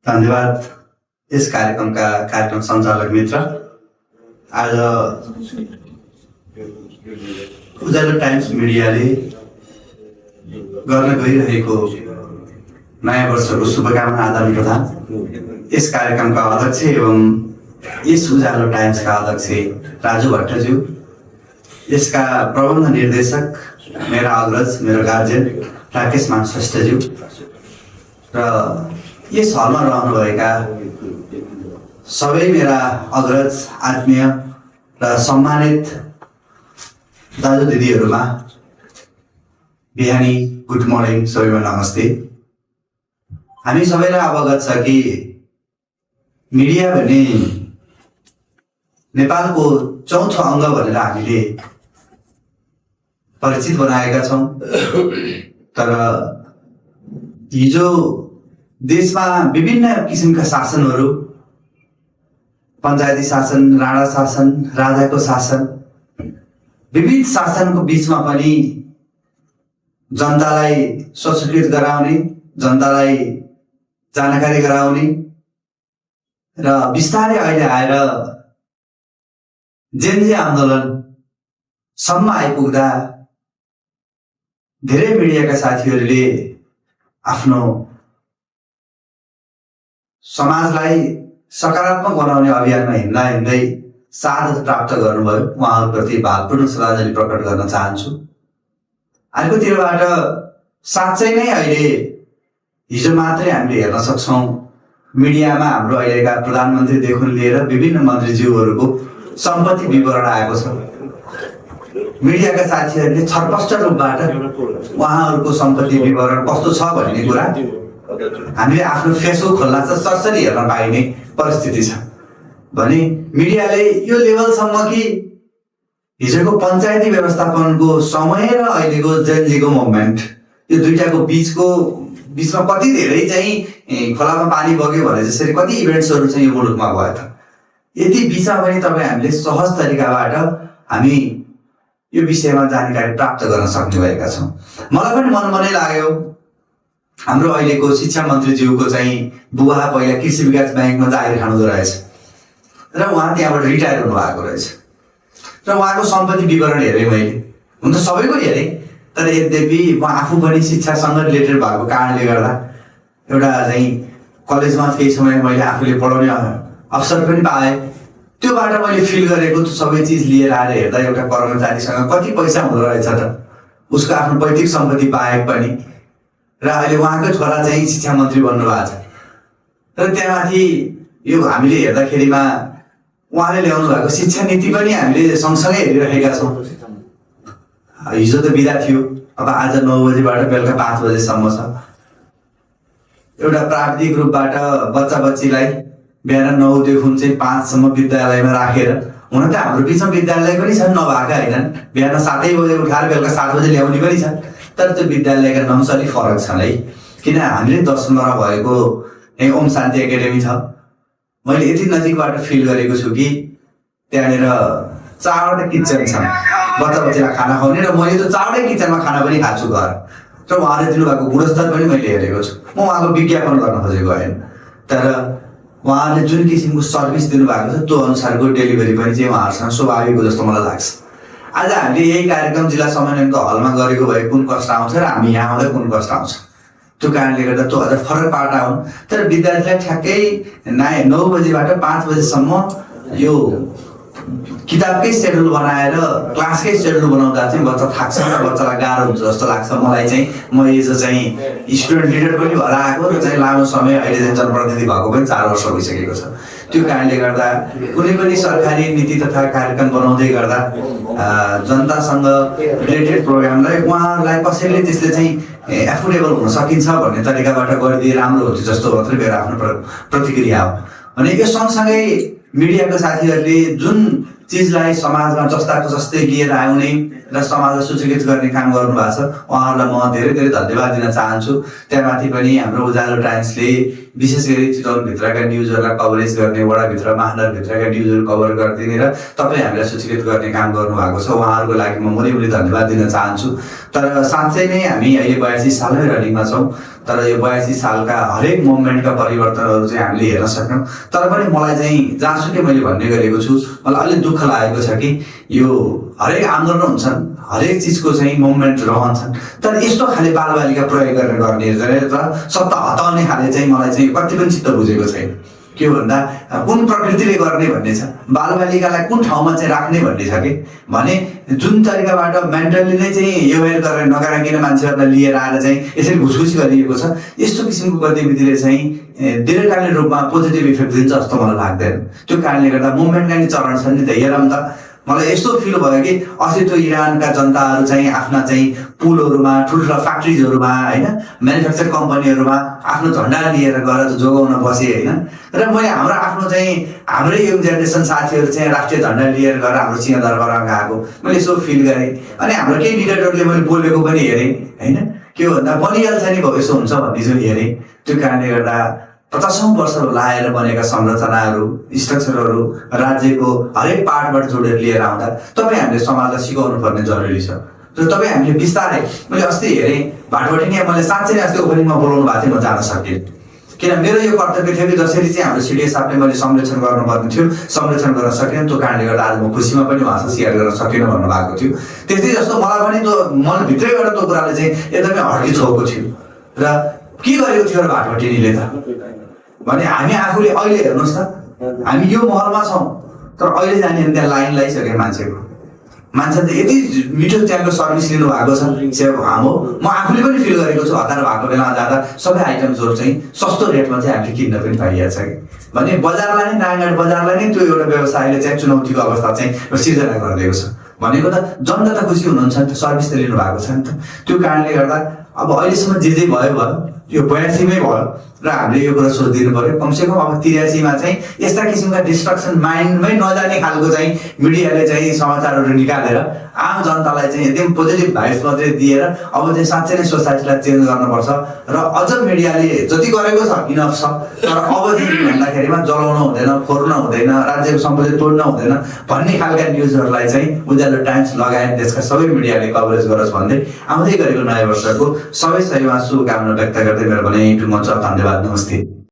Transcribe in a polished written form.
धन्यवाद यस कार्यक्रम सञ्चालक मित्र। आज उज्यालो टाइम्स मिडियाले गर्न गइरहेको नयाँ वर्षको शुभकामना आदान प्रदान यस कार्यक्रमका अध्यक्ष एवं यस उज्यालो टाइम्सका अध्यक्ष राजु भट्टज्यू, यसका प्रबन्ध निर्देशक मेरा अग्रज, मेरो गार्जियन राकेश मान श्रेष्ठज्यू र यस हलमा रहनुभएका सबै मेरा अग्रज, आत्मीय र सम्मानित दाजु दिदीहरूमा बिहानी गुड मर्निङ, सबैमा नमस्ते। हामी सबैलाई अवगत छ कि मिडिया भन्ने नेपालको चौथो अङ्ग भनेर हामीले परिचित बनाएका छौँ। तर हिजो देशमा विभिन्न किसिमका शासनहरू, पञ्चायती शासन, राणा शासन, राजाको शासन, विविध शासनको बीचमा पनि जनतालाई सचेत गराउने, जनतालाई जानकारी गराउने र बिस्तारै अहिले आएर जेनजी आन्दोलनसम्म आइपुग्दा धेरै मिडियाका साथीहरूले आफ्नो समाजलाई सकारात्मक बनाउने अभियानमा हिँड्दै साधना प्राप्त गर्नुभयो। उहाँहरूप्रति भावपूर्ण श्रद्धाञ्जली प्रकट गर्न चाहन्छु। अर्कोतिरबाट साँच्चै नै अहिले हिजो मात्रै हामीले हेर्न सक्छौँ मिडियामा हाम्रो अहिलेका प्रधानमन्त्रीदेखि लिएर विभिन्न मन्त्रीज्यूहरूको सम्पत्ति विवरण आएको छ। मिडियाका साथीहरूले छरपष्ट रूपबाट उहाँहरूको सम्पत्ति विवरण कस्तो छ भन्ने कुरा हामीले आफ्नो फेसबुक खोल्दा चाहिँ सरसरी हेर्न पाइने परिस्थिति छ। भने मिडियाले यो लेभलसम्म कि हिजोको पञ्चायती व्यवस्थापनको समय र अहिलेको जेनजीको मुभमेन्ट, यो दुईटाको बिचमा कति धेरै चाहिँ खोलामा पानी बग्यो भने जसरी कति इभेन्ट्सहरू चाहिँ यो मुलुकमा भयो त। यति बिचमा पनि तपाईँ हामीले सहज तरिकाबाट हामी यो विषयमा जानकारी प्राप्त गर्न सक्ने भएका छौँ। मलाई पनि मनै लाग्यो, हाम्रो अहिलेको शिक्षा मन्त्रीज्यूको चाहिँ बुबा पहिला कृषि विकास ब्याङ्कमा जागिर खानुहुँदो रहेछ र उहाँ त्यहाँबाट रिटायर हुनुभएको रहेछ र उहाँको सम्पत्ति विवरण हेरेँ मैले। हुन त सबैको हेरेँ, तर यद्यपि म आफू पनि शिक्षासँग रिलेटेड भएको कारणले गर्दा एउटा चाहिँ कलेजमा केही समय मैले आफूले पढाउने अवसर पनि पाएँ। त्योबाट मैले फिल गरेको त्यो सबै चिज लिएर आएर हेर्दा एउटा कर्मचारीसँग कति पैसा हुँदो रहेछ त, उसको आफ्नो पैतृक सम्पत्ति बाहेक पनि। र अहिले उहाँकै छोरा चाहिँ शिक्षा मन्त्री बन्नुभएको छ। र त्यहाँमाथि यो हामीले हेर्दाखेरिमा उहाँले ल्याउनु भएको शिक्षा नीति पनि हामीले सँगसँगै हेरिरहेका छौँ। हिजो त बिदा थियो, अब आज 9 बजेबाट बेलुका 5 बजेसम्म छ। एउटा प्राविधिक रूपबाट बच्चा बच्चीलाई बिहान 9 देखि चाहिँ 5 सम्म विद्यालयमा राखेर, हुन त हाम्रो बिचमा विद्यालय पनि छन् नभएका होइनन्, बिहान 7 बजे उठाएर बेलुका 7 बजे ल्याउने पनि छन्। तर त्यो विद्यालयका नाम चाहिँ अलिक फरक छन् है, किन हामीले 10मा भएको यही ओम शान्ति एकाडेमी छ। मैले यति नजिकबाट फिल गरेको छु कि त्यहाँनिर 4वटा किचन छन् बच्चा बच्चीलाई खाना खुवाउने, र मैले त्यो 4वटै किचनमा खाना पनि खाएको छु घर। र उहाँले दिनुभएको गुणस्तर पनि मैले हेरेको छु। म उहाँको विज्ञापन गर्न खोजेको होइन, तर उहाँले जुन किसिमको सर्भिस दिनुभएको छ त्यो अनुसारको डेलिभरी पनि चाहिँ उहाँहरूसँग स्वाभाविक हो जस्तो मलाई लाग्छ। आज हामीले यही कार्यक्रम जिल्ला समन्वयको हलमा गरेको भए कुन कष्ट आउँछ र हामी यहाँ आउँदा कुन कष्ट आउँछ, त्यो कारणले गर्दा त्यो अझ फरक पाटा हुन्। तर विद्यार्थीलाई ठ्याक्कै 9 बजेबाट 5 बजेसम्म यो किताबकै सेड्युल बनाएर क्लासकै सेड्युल बनाउँदा चाहिँ बच्चा थाक्छ र बच्चालाई गाह्रो हुन्छ जस्तो लाग्छ मलाई चाहिँ। म एज चाहिँ स्टुडेन्ट लिडर पनि भएर आएको र चाहिँ लामो समय अहिले चाहिँ जनप्रतिनिधि भएको पनि 4 वर्ष भइसकेको छ। त्यो कारणले गर्दा कुनै पनि सरकारी नीति तथा कार्यक्रम बनाउँदै गर्दा जनतासँग रिलेटेड प्रोग्रामलाई उहाँहरूलाई कसैले त्यसले चाहिँ एफोर्डेबल हुन सकिन्छ भन्ने तरिकाबाट गरिदिए राम्रो हुन्थ्यो जस्तो मात्रै मेरो आफ्नो प्रतिक्रिया हो। भने यो सँगसँगै मिडियाको साथीहरूले जुन चिजलाई समाजमा जस्ताको जस्तै लिएर आउने र समाजलाई सूचीकृत गर्ने काम गर्नुभएको छ, उहाँहरूलाई म धेरै धेरै धन्यवाद दिन चाहन्छु। त्यहाँमाथि पनि हाम्रो उज्यालो टाइम्सले विशेष गरी चितवनभित्रका न्युजहरूलाई कभरेज गर्ने, वडाभित्र महानगरभित्रका न्युजहरू कभर गरिदिने र तपाईँ हामीलाई सूचीकृत गर्ने काम गर्नुभएको छ। उहाँहरूको लागि म मुरी धन्यवाद दिन चाहन्छु। तर साँच्चै नै हामी अहिले 82 सालमै रनिङमा छौँ, तर यो 82 सालका हरेक मोमेन्टका परिवर्तनहरू चाहिँ हामीले हेर्न सक्यौँ। तर पनि मलाई चाहिँ जहाँसुकै मैले भन्ने गरेको छु, मलाई अलिक दुःख लागेको छ कि यो हरेक आन्दोलन हुन्छन्, हरेक चिजको चाहिँ मोमेन्ट रहन्छन्, तर यस्तो खाले बालबालिका प्रयोग गर्ने र सत्ता हटाउने खाले चाहिँ मलाई चाहिँ कति पनि चित्त बुझेको छैन। के भन्दा कुन प्रकृतिले गर्ने भन्ने छ, बालबालिकालाई कुन ठाउँमा चाहिँ राख्ने भन्ने छ कि भने जुन तरिकाबाट मेन्टल्ली नै चाहिँ एवेयर गरेर नगराइकन मान्छेहरूलाई लिएर आएर चाहिँ यसरी घुसघुस गरिएको छ, यस्तो किसिमको गतिविधिले चाहिँ दीर्घकालीन रूपमा पोजिटिभ इफेक्ट दिन्छ जस्तो मलाई लाग्दैन। त्यो कारणले गर्दा मुभमेन्टका नि चरण छन् नि त। हेरौँ त, मलाई यस्तो फिल भयो कि अस्ति त्यो इरानका जनताहरू चाहिँ आफ्ना चाहिँ पुलहरूमा, ठुल्ठुला फ्याक्ट्रिजहरूमा होइन, म्यानुफ्याक्चर कम्पनीहरूमा आफ्नो झन्डा लिएर गएर जोगाउन बसे होइन। र मैले हाम्रो चाहिँ हाम्रै यङ जेनेरेसन साथीहरू चाहिँ राष्ट्रिय झन्डा लिएर गएर हाम्रो सिंहदरबारमा गएको मैले यसो फिल गरेँ। अनि हाम्रो केही लिडरहरूले मैले बोलेको पनि हेरेँ होइन, के भन्दा बनिहाल्छ नि भयो यस्तो हुन्छ भन्ने चाहिँ हेरेँ। त्यो कारणले गर्दा 50औं वर्ष लाएर बनेका संरचनाहरू, स्ट्रक्चरहरू राज्यको हरेक पार्टबाट जोडेर लिएर आउँदा तपाईँ हामीले समाजलाई सिकाउनु पर्ने जरुरी छ। र तपाईँ हामीले बिस्तारै, मैले अस्ति हेरेँ भाटबडी नै मैले साँच्चै नै अस्ति ओपनिङमा बोलाउनु भएको थियो, म जान सकिनँ किन मेरो यो कर्तव्य थियो कि जसरी चाहिँ हाम्रो सिडिएस साहबले मैले संरक्षण गर्नुपर्ने थियो, संरक्षण गर्न सकेन। त्यो कारणले गर्दा आज म खुसीमा पनि उहाँसँग सेयर गर्न सकिनँ भन्नुभएको थियो। त्यस्तै जस्तो मलाई पनि त्यो मनभित्रैबाट त्यो कुराले चाहिँ एकदमै हड्की छोएको थियो। र के गरेको थियो र भाटबडीले त भने हामी आफूले अहिले हेर्नुहोस् त, हामी यो महलमा छौँ तर अहिले जाने त्यहाँ लाइन लगाइसक्यो मान्छे त यति मिठो त्यहाँको सर्भिस लिनुभएको छ सेवा हाम्रो। म आफूले पनि फिल गरेको छु, हतार भएको बेलामा जाँदा सबै आइटम्सहरू चाहिँ सस्तो रेटमा चाहिँ हामीले किन्न पनि पाइएको छ कि भने बजारलाई नै, नारायणगढ बजारलाई नै त्यो एउटा व्यवसायले चाहिँ चुनौतीको अवस्था चाहिँ सिर्जना गरिदिएको छ। भनेको त जनता त खुसी हुनुहुन्छ नि त, सर्भिस त लिनुभएको छ नि त। त्यो कारणले गर्दा अब अहिलेसम्म जे भयो यो 82मै भयो र हामीले यो कुरा सोधिदिनु पर्यो। कमसेकम अब 83मा चाहिँ यस्ता किसिमका डिस्ट्रक्सन माइन्डमै नजाने खालको चाहिँ मिडियाले चाहिँ समाचारहरू निकालेर आम जनतालाई चाहिँ एकदम पोजिटिभ भाइब्स मात्रै दिएर अब चाहिँ साँच्चै नै सोसाइटीलाई चेन्ज गर्नुपर्छ। र अझ मिडियाले जति गरेको छ इनफ छ, तर अब चाहिँ भन्दाखेरिमा जलाउन हुँदैन, फोर्न हुँदैन, राज्यको सम्पत्ति तोड्न हुँदैन भन्ने खालका न्युजहरूलाई चाहिँ उज्यालो टाइम्स लगायत देशका सबै मिडियाले कभरेज गरोस् भन्दै आउँदै गरेको नयाँ वर्षको सबै सहयोगमा शुभकामना व्यक्त गर्दै मेरो भने टुङ्गो छ। धन्यवाद, नमस्ते।